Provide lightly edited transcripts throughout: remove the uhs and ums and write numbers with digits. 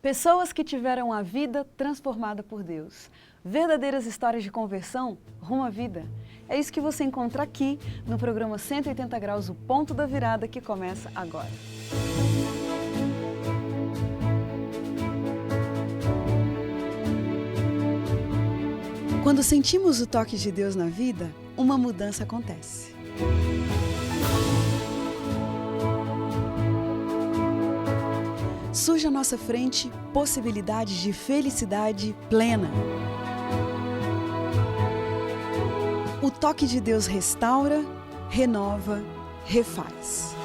Pessoas que tiveram a vida transformada por Deus. Verdadeiras histórias de conversão rumo à vida. É isso que você encontra aqui no programa 180 Graus, o ponto da virada, que começa agora. Quando sentimos o toque de Deus na vida, uma mudança acontece. Surge à nossa frente possibilidades de felicidade plena. O toque de Deus restaura, renova, refaz.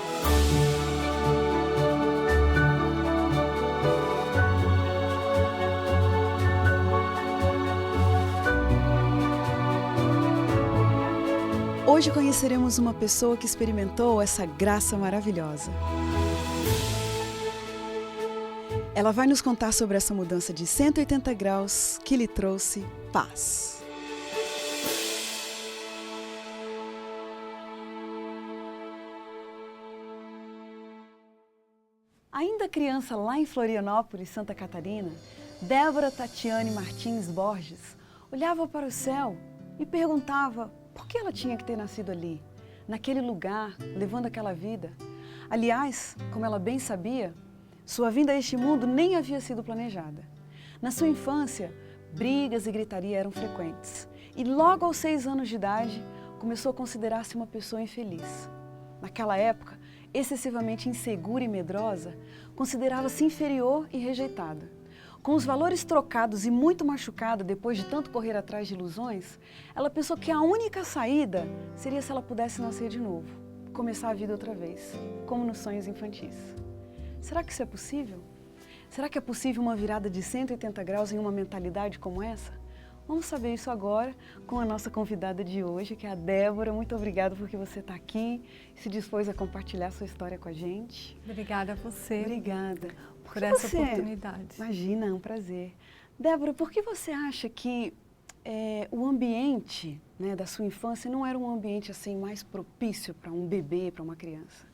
Hoje conheceremos uma pessoa que experimentou essa graça maravilhosa. Ela vai nos contar sobre essa mudança de 180 graus que lhe trouxe paz. Ainda criança lá em Florianópolis, Santa Catarina, Débora Tatiane Martins Borges olhava para o céu e perguntava por que ela tinha que ter nascido ali, naquele lugar, levando aquela vida. Aliás, como ela bem sabia, sua vinda a este mundo nem havia sido planejada. Na sua infância, brigas e gritaria eram frequentes. E logo aos 6 anos de idade, começou a considerar-se uma pessoa infeliz. Naquela época, excessivamente insegura e medrosa, considerava-se inferior e rejeitada. Com os valores trocados e muito machucada depois de tanto correr atrás de ilusões, ela pensou que a única saída seria se ela pudesse nascer de novo, começar a vida outra vez, como nos sonhos infantis. Será que isso é possível? Será que é possível uma virada de 180 graus em uma mentalidade como essa? Vamos saber isso agora com a nossa convidada de hoje, que é a Débora. Muito obrigada porque você está aqui e se dispôs a compartilhar sua história com a gente. Obrigada a você. Obrigada. Por essa oportunidade. Imagina, é um prazer. Débora, por que você acha que o ambiente, né, da sua infância não era um ambiente assim mais propício para um bebê, para uma criança?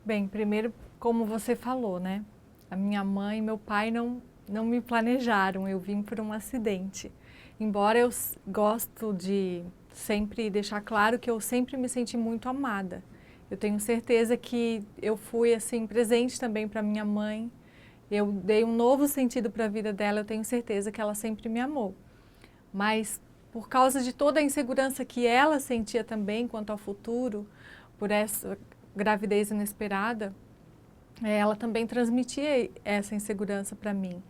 Bem, primeiro, como você falou, né? A minha mãe e meu pai não me planejaram, eu vim por um acidente. Embora eu gosto de sempre deixar claro que eu sempre me senti muito amada. Eu tenho certeza que eu fui assim presente também para minha mãe. Eu dei um novo sentido para a vida dela, eu tenho certeza que ela sempre me amou. Mas por causa de toda a insegurança que ela sentia também quanto ao futuro, por essa gravidez inesperada, ela também transmitia essa insegurança para mim.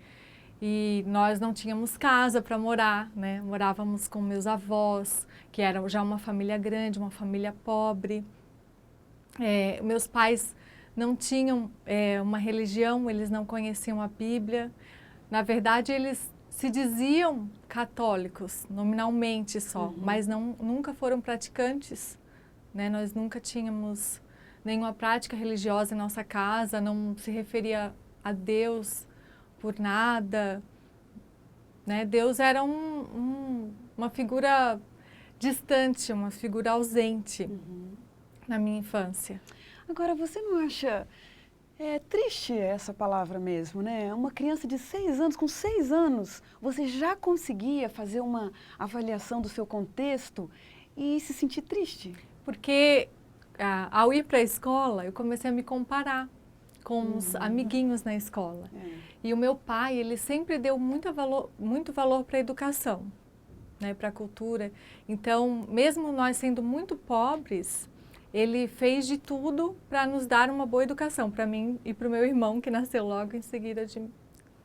E nós não tínhamos casa para morar, né? Morávamos com meus avós, que eram já uma família grande, uma família pobre. Meus pais não tinham uma religião, eles não conheciam a Bíblia. Na verdade, eles se diziam católicos, nominalmente só, mas nunca foram praticantes, né? Nós nunca tínhamos nenhuma prática religiosa em nossa casa, não se referia a Deus por nada, né? Deus era uma figura distante, uma figura ausente na minha infância. Agora, você não acha triste essa palavra mesmo, né? Uma criança de 6 anos, com 6 anos, você já conseguia fazer uma avaliação do seu contexto e se sentir triste? Porque ao ir para a escola, eu comecei a me comparar com os amiguinhos na escola. E o meu pai, ele sempre deu muito valor para a educação, né, para a cultura. Então, mesmo nós sendo muito pobres, ele fez de tudo para nos dar uma boa educação, para mim e para o meu irmão, que nasceu logo em seguida de...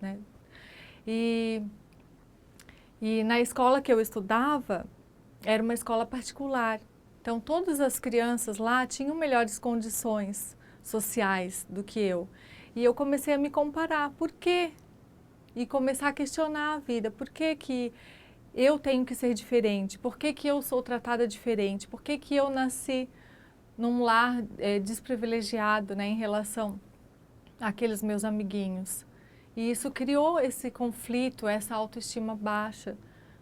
né? E na escola que eu estudava, era uma escola particular. Então, todas as crianças lá tinham melhores condições sociais do que eu. E eu comecei a me comparar. Por quê? E começar a questionar a vida. Por que que eu tenho que ser diferente? Por que que eu sou tratada diferente? Por que que eu nasci num lar desprivilegiado, né, em relação àqueles meus amiguinhos? E isso criou esse conflito, essa autoestima baixa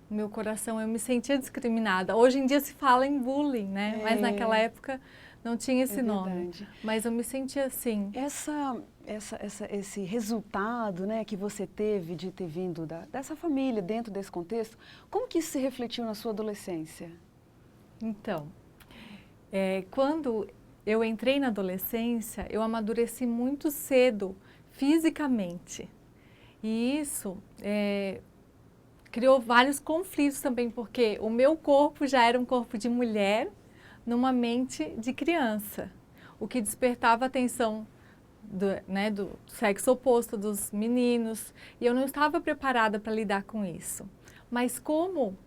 no meu coração. Eu me sentia discriminada. Hoje em dia se fala em bullying, né? Mas naquela época não tinha esse nome. Mas eu me sentia assim. esse resultado, né, que você teve de ter vindo dessa família, dentro desse contexto, como que isso se refletiu na sua adolescência? Então, quando eu entrei na adolescência, eu amadureci muito cedo, fisicamente. E isso criou vários conflitos também, porque o meu corpo já era um corpo de mulher numa mente de criança, o que despertava a atenção do sexo oposto dos meninos, e eu não estava preparada para lidar com isso. Mas como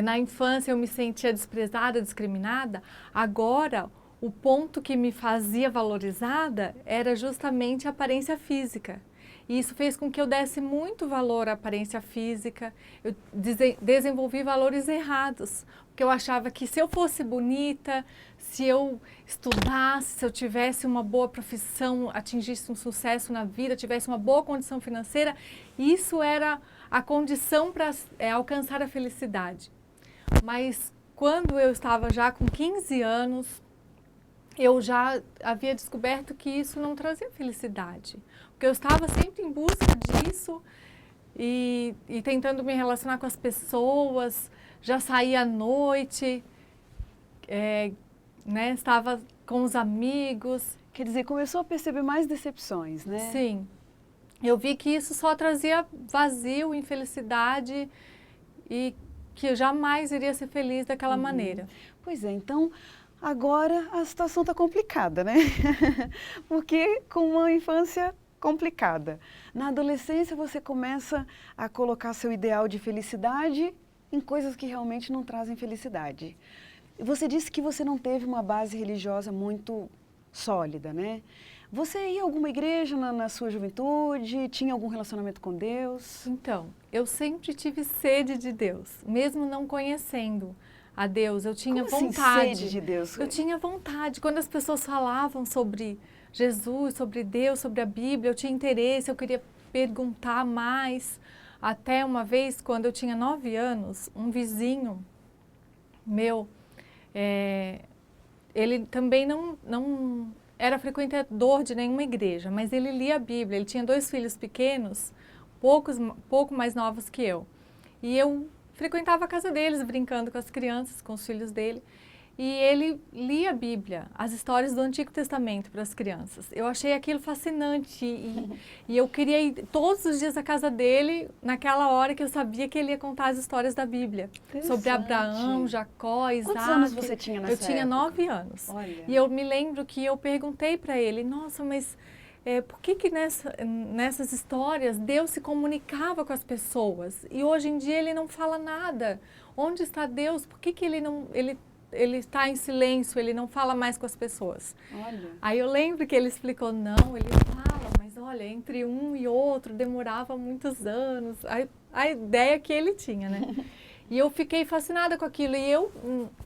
na infância eu me sentia desprezada, discriminada, agora o ponto que me fazia valorizada era justamente a aparência física. E isso fez com que eu desse muito valor à aparência física, eu desenvolvi valores errados, porque eu achava que se eu fosse bonita, se eu estudasse, se eu tivesse uma boa profissão, atingisse um sucesso na vida, tivesse uma boa condição financeira, isso era a condição para alcançar a felicidade. Mas quando eu estava já com 15 anos, eu já havia descoberto que isso não trazia felicidade. Porque eu estava sempre em busca disso e tentando me relacionar com as pessoas, já saía à noite, estava com os amigos. Quer dizer, começou a perceber mais decepções, né? Sim. Eu vi que isso só trazia vazio, infelicidade e que eu jamais iria ser feliz daquela maneira. Pois é, então agora a situação está complicada, né? Porque com uma infância complicada. Na adolescência você começa a colocar seu ideal de felicidade em coisas que realmente não trazem felicidade. Você disse que você não teve uma base religiosa muito sólida, né? Você ia a alguma igreja na sua juventude? Tinha algum relacionamento com Deus? Então, eu sempre tive sede de Deus, mesmo não conhecendo a Deus. Eu tinha Como vontade. Assim, sede de Deus? Eu tinha vontade. Quando as pessoas falavam sobre Jesus, sobre Deus, sobre a Bíblia, eu tinha interesse, eu queria perguntar mais. Até uma vez, quando eu tinha 9 anos, um vizinho meu, ele também não era frequentador de nenhuma igreja, mas ele lia a Bíblia. Ele tinha 2 filhos pequenos, pouco mais novos que eu. E eu frequentava a casa deles, brincando com as crianças, com os filhos dele. E ele lia a Bíblia, as histórias do Antigo Testamento para as crianças. Eu achei aquilo fascinante e eu queria ir todos os dias à casa dele, naquela hora que eu sabia que ele ia contar as histórias da Bíblia. Sobre Abraão, Jacó, Isaac. Quantos anos você tinha nessa época? Eu tinha 9 anos. Olha. E eu me lembro que eu perguntei para ele, nossa, mas por que nessas histórias Deus se comunicava com as pessoas? E hoje em dia ele não fala nada. Onde está Deus? Por que ele está em silêncio, ele não fala mais com as pessoas? Olha. Aí eu lembro que ele explicou, não, ele fala, mas olha, entre um e outro demorava muitos anos. A ideia que ele tinha, né? E eu fiquei fascinada com aquilo. E eu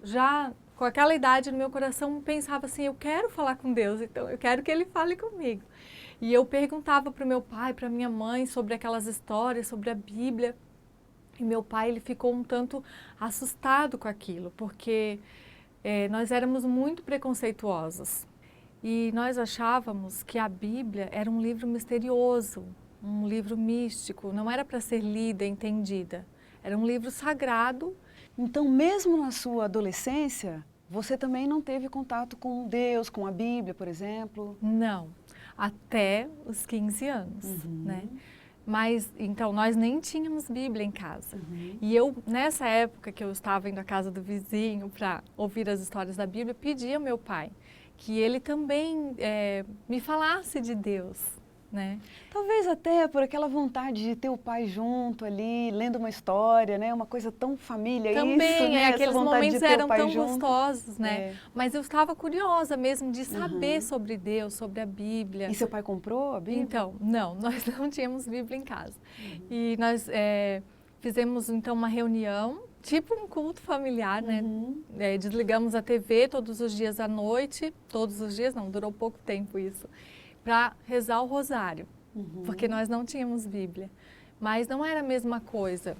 já, com aquela idade no meu coração, pensava assim, eu quero falar com Deus, então eu quero que ele fale comigo. E eu perguntava para o meu pai, para minha mãe, sobre aquelas histórias, sobre a Bíblia. E meu pai, ele ficou um tanto assustado com aquilo, porque nós éramos muito preconceituosos. E nós achávamos que a Bíblia era um livro misterioso, um livro místico, não era para ser lida, entendida. Era um livro sagrado. Então, mesmo na sua adolescência, você também não teve contato com Deus, com a Bíblia, por exemplo? Não, até os 15 anos, né? Mas, então, nós nem tínhamos Bíblia em casa. E eu, nessa época que eu estava indo à casa do vizinho para ouvir as histórias da Bíblia, pedi ao meu pai que ele também me falasse de Deus, né? Talvez até por aquela vontade de ter o pai junto ali, lendo uma história, né? Uma coisa tão família, também, isso, né? Aqueles momentos eram tão junto. Gostosos, né? Mas eu estava curiosa mesmo de saber sobre Deus, sobre a Bíblia. E seu pai comprou a Bíblia? Então, não, nós não tínhamos Bíblia em casa. E nós fizemos, então, uma reunião, tipo um culto familiar, né? Desligamos a TV todos os dias à noite, todos os dias, não, durou pouco tempo isso, para rezar o rosário, porque nós não tínhamos Bíblia. Mas não era a mesma coisa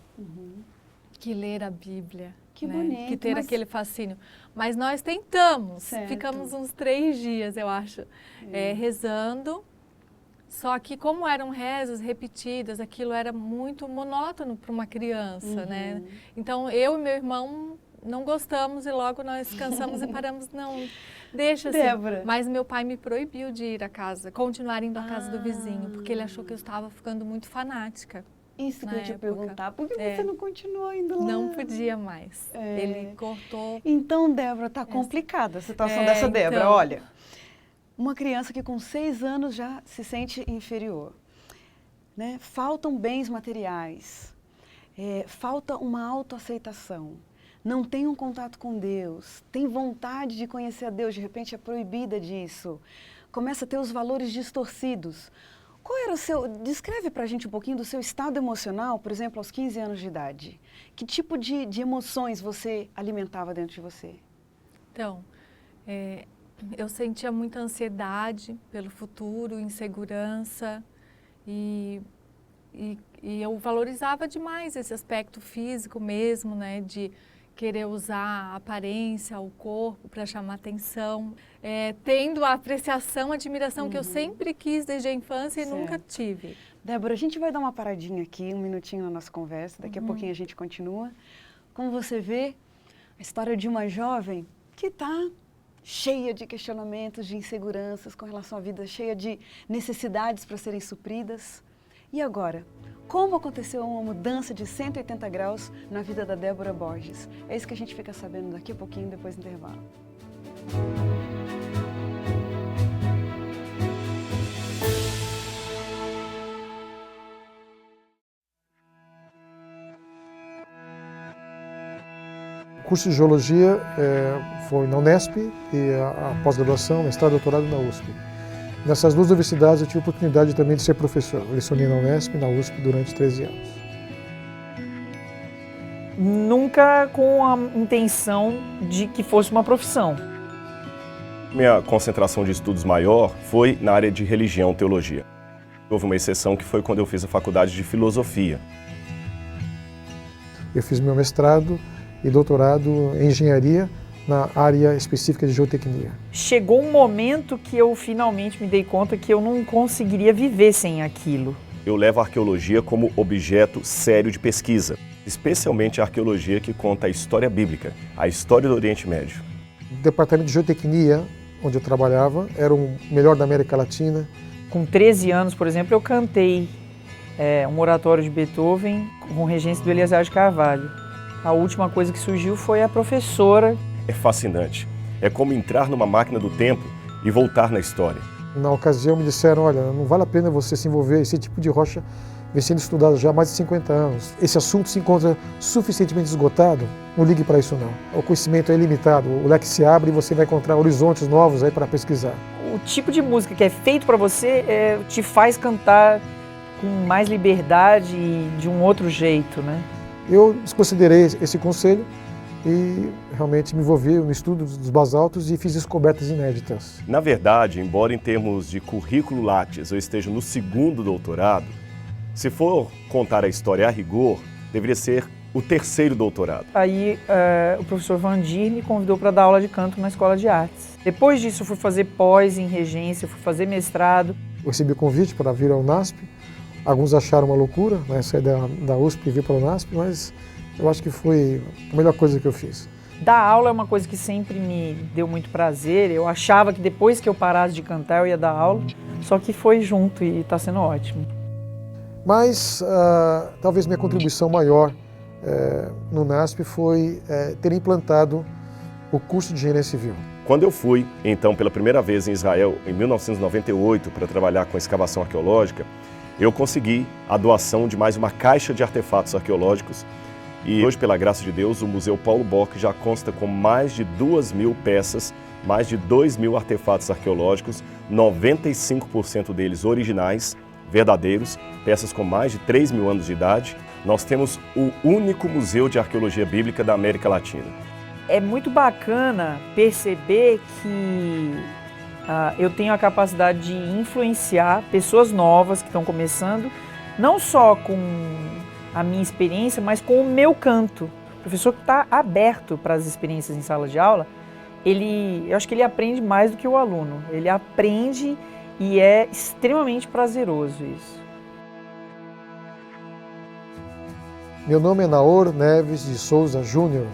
que ler a Bíblia, que né? bonito, Que ter aquele fascínio. Mas nós tentamos, certo. Ficamos uns 3 dias, eu acho, rezando Só que como eram rezas repetidas, aquilo era muito monótono para uma criança, né? Então eu e meu irmão não gostamos e logo nós cansamos e paramos, não, deixa assim. Débora. Mas meu pai me proibiu de ir à casa, continuar indo à casa do vizinho, porque ele achou que eu estava ficando muito fanática. Isso que na eu ia te época. perguntar, por que você não continuou indo lá? Não podia mais, ele cortou. Então, Débora, tá complicada a situação dessa Débora, então. olha. Uma criança que com 6 anos já se sente inferior, né? Faltam bens materiais, falta uma autoaceitação, não tem um contato com Deus, tem vontade de conhecer a Deus, de repente é proibida disso, começa a ter os valores distorcidos. Qual era o seu... Descreve pra gente um pouquinho do seu estado emocional, por exemplo, aos 15 anos de idade. Que tipo de emoções você alimentava dentro de você? Então, eu sentia muita ansiedade pelo futuro, insegurança e eu valorizava demais esse aspecto físico mesmo, né, de querer usar a aparência, o corpo para chamar atenção, tendo a apreciação, a admiração que eu sempre quis desde a infância e nunca tive. Débora, a gente vai dar uma paradinha aqui, um minutinho na nossa conversa, daqui a pouquinho a gente continua. Como você vê, a história de uma jovem que está cheia de questionamentos, de inseguranças com relação à vida, cheia de necessidades para serem supridas. E agora, como aconteceu uma mudança de 180 graus na vida da Débora Borges? É isso que a gente fica sabendo daqui a pouquinho, depois do intervalo. O curso de Geologia foi na Unesp e a pós-graduação, mestrado e doutorado na USP. Nessas duas universidades eu tive a oportunidade também de ser professor. Eu lecionei na Unesp e na USP durante 13 anos. Nunca com a intenção de que fosse uma profissão. Minha concentração de estudos maior foi na área de religião, teologia. Houve uma exceção que foi quando eu fiz a faculdade de filosofia. Eu fiz meu mestrado e doutorado em engenharia na área específica de geotecnia. Chegou um momento que eu finalmente me dei conta que eu não conseguiria viver sem aquilo. Eu levo a arqueologia como objeto sério de pesquisa, especialmente a arqueologia que conta a história bíblica, a história do Oriente Médio. O departamento de geotecnia, onde eu trabalhava, era o melhor da América Latina. Com 13 anos, por exemplo, eu cantei um oratório de Beethoven com regência do Eliezer de Carvalho. A última coisa que surgiu foi a professora. É fascinante. É como entrar numa máquina do tempo e voltar na história. Na ocasião me disseram, olha, não vale a pena você se envolver, esse tipo de rocha vem sendo estudado já há mais de 50 anos. Esse assunto se encontra suficientemente esgotado, não ligue para isso não. O conhecimento é ilimitado, o leque se abre e você vai encontrar horizontes novos aí para pesquisar. O tipo de música que é feito para você te faz cantar com mais liberdade e de um outro jeito, né? Eu desconsiderei esse conselho e realmente me envolvi no estudo dos basaltos e fiz descobertas inéditas. Na verdade, embora em termos de currículo Lattes eu esteja no 2º doutorado, se for contar a história a rigor, deveria ser o 3º doutorado. Aí o professor Vandir me convidou para dar aula de canto na Escola de Artes. Depois disso eu fui fazer pós em regência, fui fazer mestrado. Eu recebi o convite para vir ao UNASP. Alguns acharam uma loucura, né, sair da USP e vir para o UNASP, mas eu acho que foi a melhor coisa que eu fiz. Dar aula é uma coisa que sempre me deu muito prazer. Eu achava que depois que eu parasse de cantar eu ia dar aula, só que foi junto e está sendo ótimo. Mas talvez minha contribuição maior no UNASP foi ter implantado o curso de Engenharia Civil. Quando eu fui, então, pela primeira vez em Israel, em 1998, para trabalhar com escavação arqueológica, eu consegui a doação de mais uma caixa de artefatos arqueológicos e hoje, pela graça de Deus, o Museu Paulo Bock já consta com mais de 2.000 peças, mais de 2.000 artefatos arqueológicos, 95% deles originais, verdadeiros, peças com mais de 3.000 anos de idade. Nós temos o único museu de arqueologia bíblica da América Latina. É muito bacana perceber que eu tenho a capacidade de influenciar pessoas novas que estão começando, não só com a minha experiência, mas com o meu canto. O professor que está aberto para as experiências em sala de aula, eu acho que ele aprende mais do que o aluno. Ele aprende e é extremamente prazeroso isso. Meu nome é Naor Neves de Souza Júnior.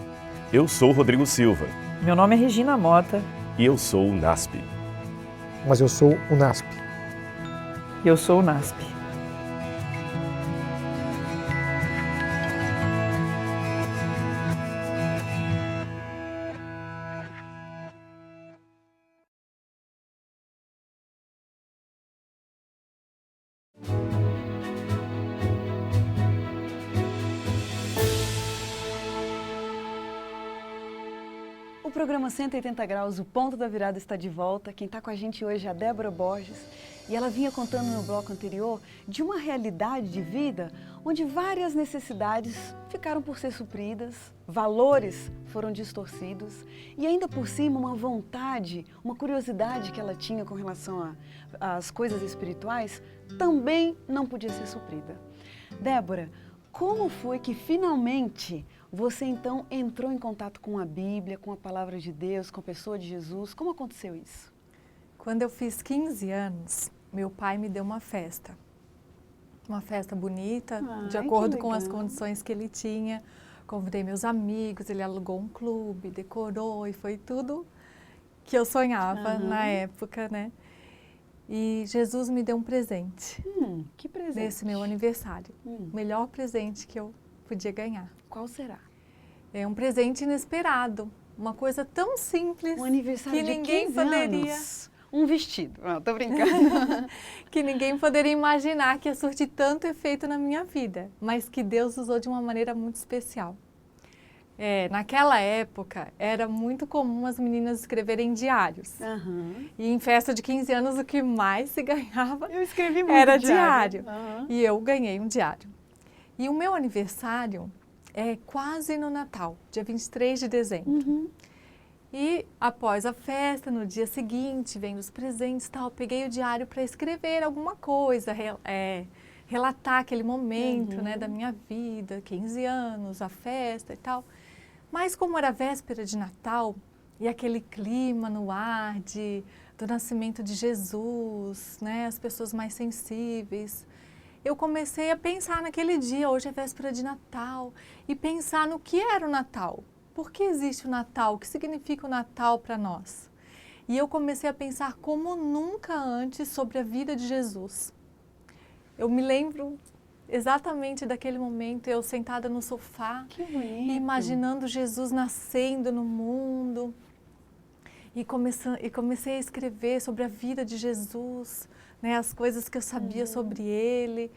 Eu sou o Rodrigo Silva Meu nome é Regina Mota e eu sou o NASP. Mas eu sou o NASP. e eu sou o NASP. O programa 180 Graus, o Ponto da Virada, está de volta. Quem está com a gente hoje é a Débora Borges. E ela vinha contando no bloco anterior de uma realidade de vida onde várias necessidades ficaram por ser supridas, valores foram distorcidos e ainda por cima uma vontade, uma curiosidade que ela tinha com relação às coisas espirituais também não podia ser suprida. Débora, como foi que finalmente você então entrou em contato com a Bíblia, com a Palavra de Deus, com a pessoa de Jesus? Como aconteceu isso? Quando eu fiz 15 anos, meu pai me deu uma festa. Uma festa bonita, de Ai, acordo que com as legal. condições que ele tinha. Convidei meus amigos, ele alugou um clube, decorou e foi tudo que eu sonhava Aham. na época, né? E Jesus me deu um presente Que presente. nesse meu aniversário. Hum. O melhor presente que eu podia ganhar. Qual será? É um presente inesperado. Uma coisa tão simples Um aniversário que de ninguém 15 poderia, anos. Um vestido. Não, tô brincando. que ninguém poderia imaginar que ia surtir tanto efeito na minha vida, mas que Deus usou de uma maneira muito especial. Naquela época, era muito comum as meninas escreverem diários. Aham. E em festa de 15 anos, o que mais se ganhava Eu escrevi muito era diário. Aham. E eu ganhei um diário. E o meu aniversário é quase no Natal, dia 23 de dezembro. Uhum. E após a festa, no dia seguinte, vendo os presentes e tal, peguei o diário para escrever alguma coisa, relatar aquele momento, né, da minha vida, 15 anos, a festa e tal. Mas como era véspera de Natal e aquele clima no ar do nascimento de Jesus, né, as pessoas mais sensíveis, eu comecei a pensar naquele dia, hoje é véspera de Natal, e pensar no que era o Natal. Por que existe o Natal? O que significa o Natal para nós? E eu comecei a pensar como nunca antes sobre a vida de Jesus. Eu me lembro exatamente daquele momento, eu sentada no sofá, Que bonito. e imaginando Jesus nascendo no mundo. E comecei a escrever sobre a vida de Jesus, né, as coisas que eu sabia sobre ele.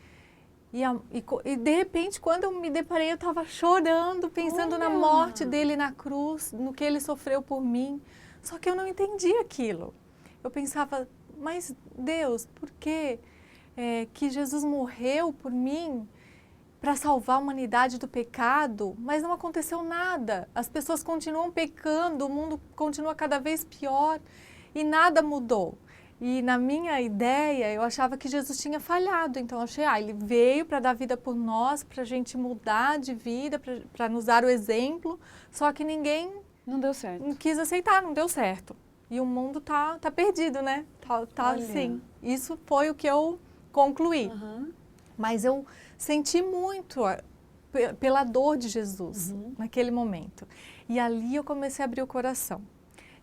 E de repente, quando eu me deparei, eu estava chorando, pensando na Olha! morte dele na cruz, no que ele sofreu por mim. Só que eu não entendia aquilo. Eu pensava, mas Deus, por que que Jesus morreu por mim para salvar a humanidade do pecado, mas não aconteceu nada? As pessoas continuam pecando, o mundo continua cada vez pior e nada mudou. E na minha ideia, eu achava que Jesus tinha falhado. Então, eu achei, ele veio para dar vida por nós, para a gente mudar de vida, para nos dar o exemplo. Só que ninguém Não deu certo. quis aceitar, não deu certo. E o mundo tá perdido, né? Tá Olha. assim. Isso foi o que eu concluí. Aham. Mas eu senti muito pela dor de Jesus naquele momento. E ali eu comecei a abrir o coração.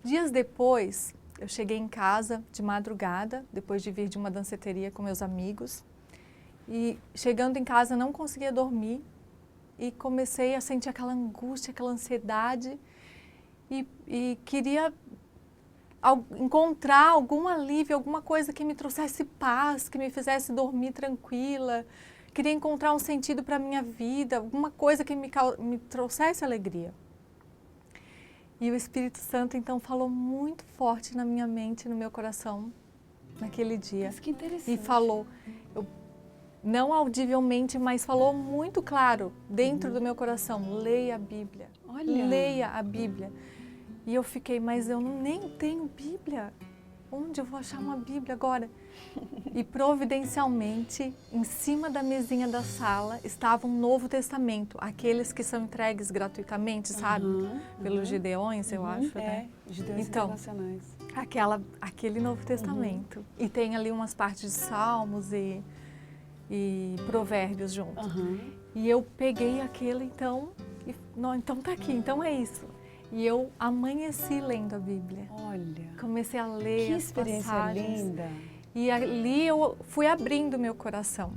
Dias depois, eu cheguei em casa de madrugada, depois de vir de uma danceteria com meus amigos. E chegando em casa, não conseguia dormir. E comecei a sentir aquela angústia, aquela ansiedade. E queria encontrar algum alívio, alguma coisa que me trouxesse paz, que me fizesse dormir tranquila. Queria encontrar um sentido para a minha vida, alguma coisa que me trouxesse alegria. E o Espírito Santo, então, falou muito forte na minha mente, no meu coração, naquele dia. Mas que interessante. E falou, não audivelmente, mas falou muito claro, dentro do meu coração, leia a Bíblia. Olha. Leia a Bíblia. E eu fiquei, mas eu nem tenho Bíblia. Onde eu vou achar uma Bíblia agora? E providencialmente, em cima da mesinha da sala, estava um Novo Testamento, aqueles que são entregues gratuitamente, sabe? Pelos Gideões, eu acho, né? Judeus Então, Internacionais. aquele Novo Testamento. E tem ali umas partes de Salmos e Provérbios junto. E eu peguei aquilo, então, então tá aqui, então é isso. E eu amanheci lendo a Bíblia. Olha, comecei a ler que as experiência passagens. linda. E ali eu fui abrindo meu coração.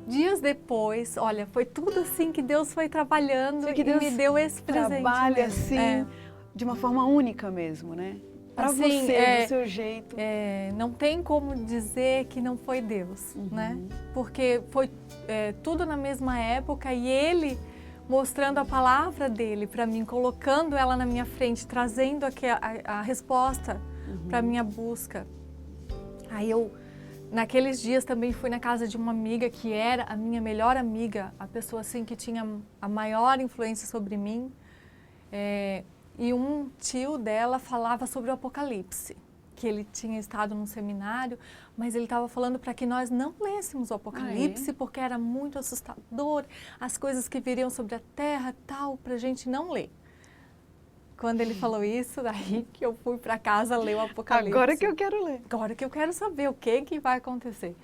Dias depois, olha, foi tudo assim que Deus foi trabalhando que Deus e me deu esse presente. Trabalha mesmo. assim, de uma forma única mesmo, né? Para Assim, você, do seu jeito. Não tem como dizer que não foi Deus, né? Porque foi tudo na mesma época e Ele mostrando a palavra dele para mim, colocando ela na minha frente, trazendo aqui a resposta para a minha busca. Aí eu, naqueles dias, também fui na casa de uma amiga que era a minha melhor amiga, a pessoa assim que tinha a maior influência sobre mim. E um tio dela falava sobre o Apocalipse, que ele tinha estado num seminário, mas ele estava falando para que nós não lêssemos o Apocalipse, porque era muito assustador, as coisas que viriam sobre a terra, tal, para a gente não ler. Quando ele falou isso, daí que eu fui para casa ler o Apocalipse. Agora que eu quero ler. Agora que eu quero saber o que vai acontecer.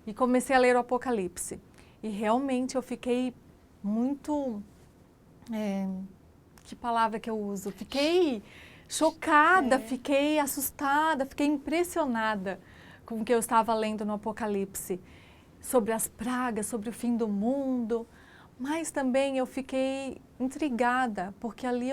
E comecei a ler o Apocalipse. E realmente eu fiquei muito... que palavra que eu uso? Fiquei chocada, fiquei assustada, fiquei impressionada com o que eu estava lendo no Apocalipse. Sobre as pragas, sobre o fim do mundo. Mas também eu fiquei intrigada, porque ali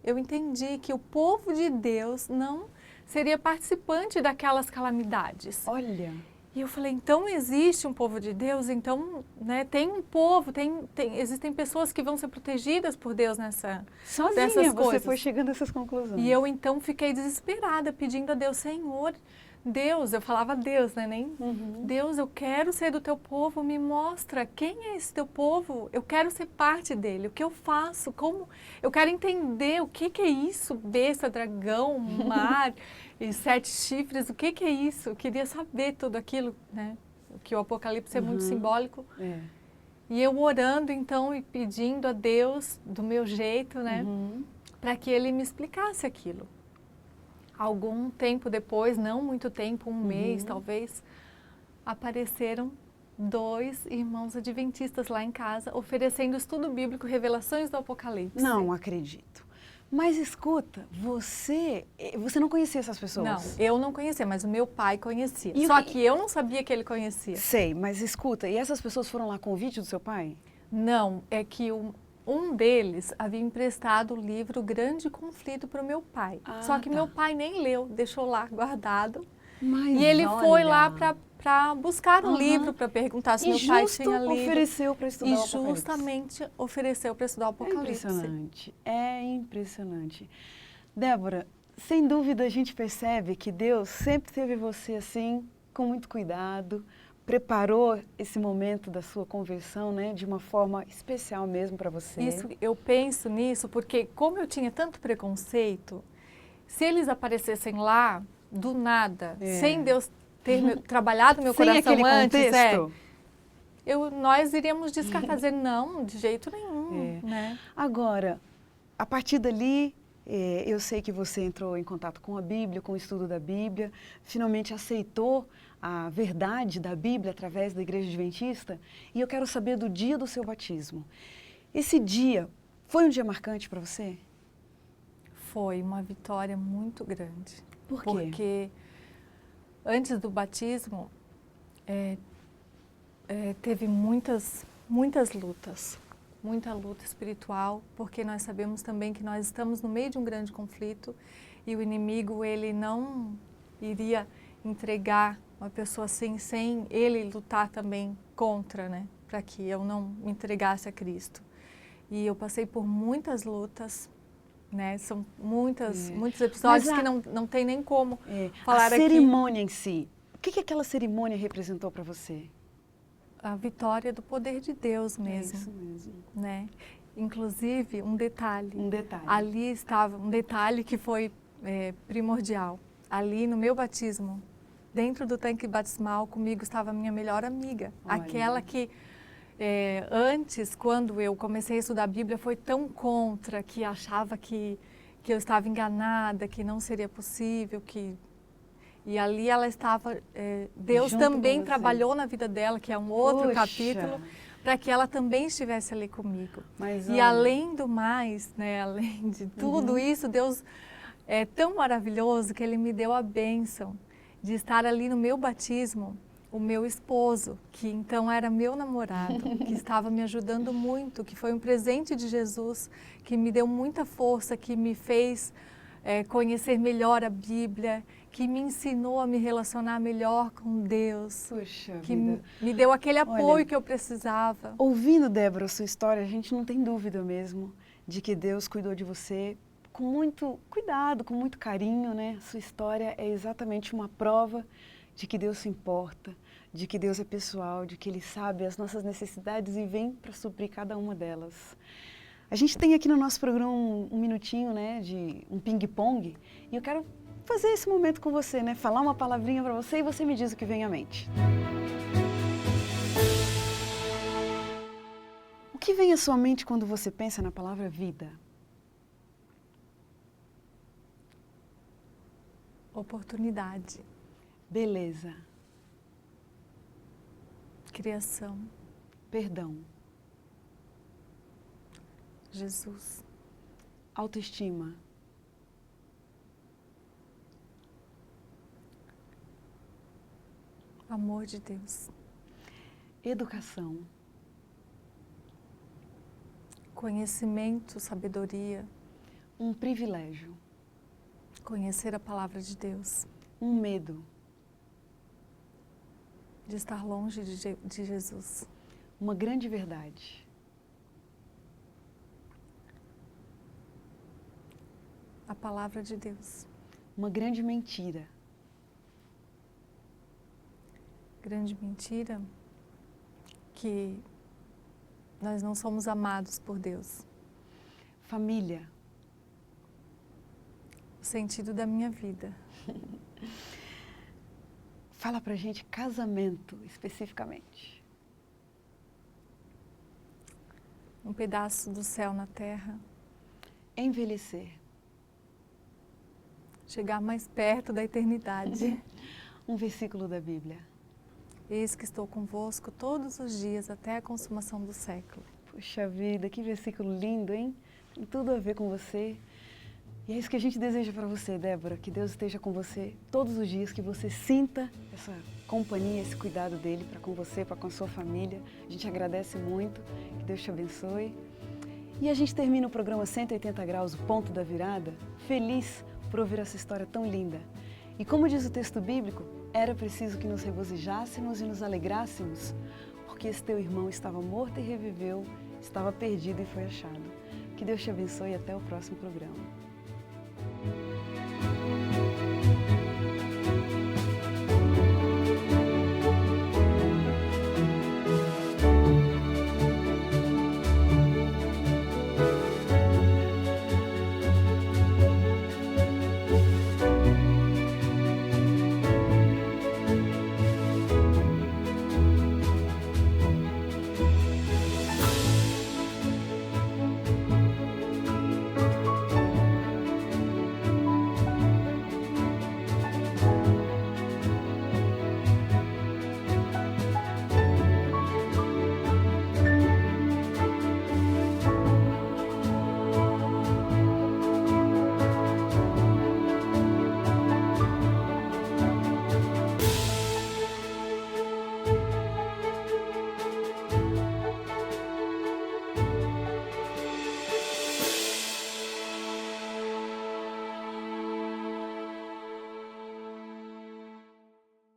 eu entendi que o povo de Deus não seria participante daquelas calamidades. Olha. E eu falei, então existe um povo de Deus, então tem um povo, existem pessoas que vão ser protegidas por Deus dessas Sozinha coisas. você foi chegando a essas conclusões. E eu então fiquei desesperada, pedindo a Deus, Senhor, Deus, eu falava Deus, né? Deus, eu quero ser do teu povo, me mostra quem é esse teu povo, eu quero ser parte dele, o que eu faço, como, eu quero entender o que é isso, besta, dragão, mar e 7 chifres, o que é isso? Eu queria saber tudo aquilo, né? Que o Apocalipse é muito simbólico. E eu orando então e pedindo a Deus do meu jeito, né? Para que ele me explicasse aquilo. Algum tempo depois, não muito tempo, um mês talvez, apareceram 2 irmãos adventistas lá em casa, oferecendo estudo bíblico, revelações do Apocalipse. Não acredito. Mas escuta, você não conhecia essas pessoas? Não, eu não conhecia, mas o meu pai conhecia. E Só que eu não sabia que ele conhecia. Sei, mas escuta, e essas pessoas foram lá a convite do seu pai? Não, é que um deles havia emprestado o livro Grande Conflito para o meu pai. Só que meu pai nem leu, deixou lá guardado. Mas e ele olha, foi lá para buscar o livro, para perguntar se meu pai tinha lido. Ofereceu para estudar o E Apocalipse. justamente ofereceu para estudar o Apocalipse. É impressionante. Débora, sem dúvida a gente percebe que Deus sempre teve você assim, com muito cuidado, preparou esse momento da sua conversão, né, de uma forma especial mesmo para você. Isso, eu penso nisso porque como eu tinha tanto preconceito, se eles aparecessem lá do nada, sem Deus ter trabalhado meu sem coração aquele antes, contexto, nós iríamos descartar, dizer não, de jeito nenhum, né? Agora, a partir dali, eu sei que você entrou em contato com a Bíblia, com o estudo da Bíblia, finalmente aceitou a verdade da Bíblia através da Igreja Adventista, e eu quero saber do dia do seu batismo. Esse dia foi um dia marcante para você? Foi uma vitória muito grande. Por quê? Porque antes do batismo, teve muitas lutas. Muita luta espiritual, porque nós sabemos também que nós estamos no meio de um grande conflito e o inimigo, ele não iria entregar uma pessoa assim sem ele lutar também contra, né? Para que eu não me entregasse a Cristo. E eu passei por muitas lutas, né? São muitos episódios que não tem nem como falar aqui. A cerimônia em si, o que aquela cerimônia representou para você? A vitória do poder de Deus mesmo. Isso mesmo. Né? Inclusive, um detalhe. Ali estava um detalhe que foi primordial. Ali no meu batismo, dentro do tanque batismal, comigo estava a minha melhor amiga. Olha. Aquela que antes, quando eu comecei a estudar a Bíblia, foi tão contra, que achava que que eu estava enganada, que não seria possível, e ali ela estava, Deus Junto com também você. trabalhou na vida dela, que é um outro Puxa. capítulo, para que ela também estivesse ali comigo. Mas, E olha, além do mais, né, além de tudo isso, Deus é tão maravilhoso que Ele me deu a bênção de estar ali no meu batismo, o meu esposo, que então era meu namorado, que estava me ajudando muito, que foi um presente de Jesus, que me deu muita força, que me fez conhecer melhor a Bíblia, que me ensinou a me relacionar melhor com Deus, puxa que vida. me deu aquele apoio Olha, que eu precisava. Ouvindo, Débora, a sua história, a gente não tem dúvida mesmo de que Deus cuidou de você com muito cuidado, com muito carinho, né? Sua história é exatamente uma prova de que Deus se importa, de que Deus é pessoal, de que Ele sabe as nossas necessidades e vem para suprir cada uma delas. A gente tem aqui no nosso programa um minutinho, né, de um ping-pong, e eu quero fazer esse momento com você, né? Falar uma palavrinha para você e você me diz o que vem à mente. O que vem à sua mente quando você pensa na palavra vida? Oportunidade, Beleza, criação, perdão, Jesus, autoestima, amor de Deus, educação, conhecimento, sabedoria, um privilégio, conhecer a palavra de Deus, um medo, de estar longe de Jesus, uma grande verdade, a palavra de Deus, uma grande mentira, grande mentira, que nós não somos amados por Deus, família, o sentido da minha vida, fala pra gente casamento especificamente, um pedaço do céu na terra, envelhecer, chegar mais perto da eternidade. um versículo da Bíblia. Eis que estou convosco todos os dias até a consumação do século. Puxa vida, que versículo lindo, hein? Tem tudo a ver com você. E é isso que a gente deseja para você, Débora, que Deus esteja com você todos os dias, que você sinta essa companhia, esse cuidado dele para com você, para com a sua família. A gente agradece muito, que Deus te abençoe. E a gente termina o programa 180 Graus, o ponto da virada, feliz por ouvir essa história tão linda. E como diz o texto bíblico, era preciso que nos regozijássemos e nos alegrássemos, porque esse teu irmão estava morto e reviveu, estava perdido e foi achado. Que Deus te abençoe e até o próximo programa.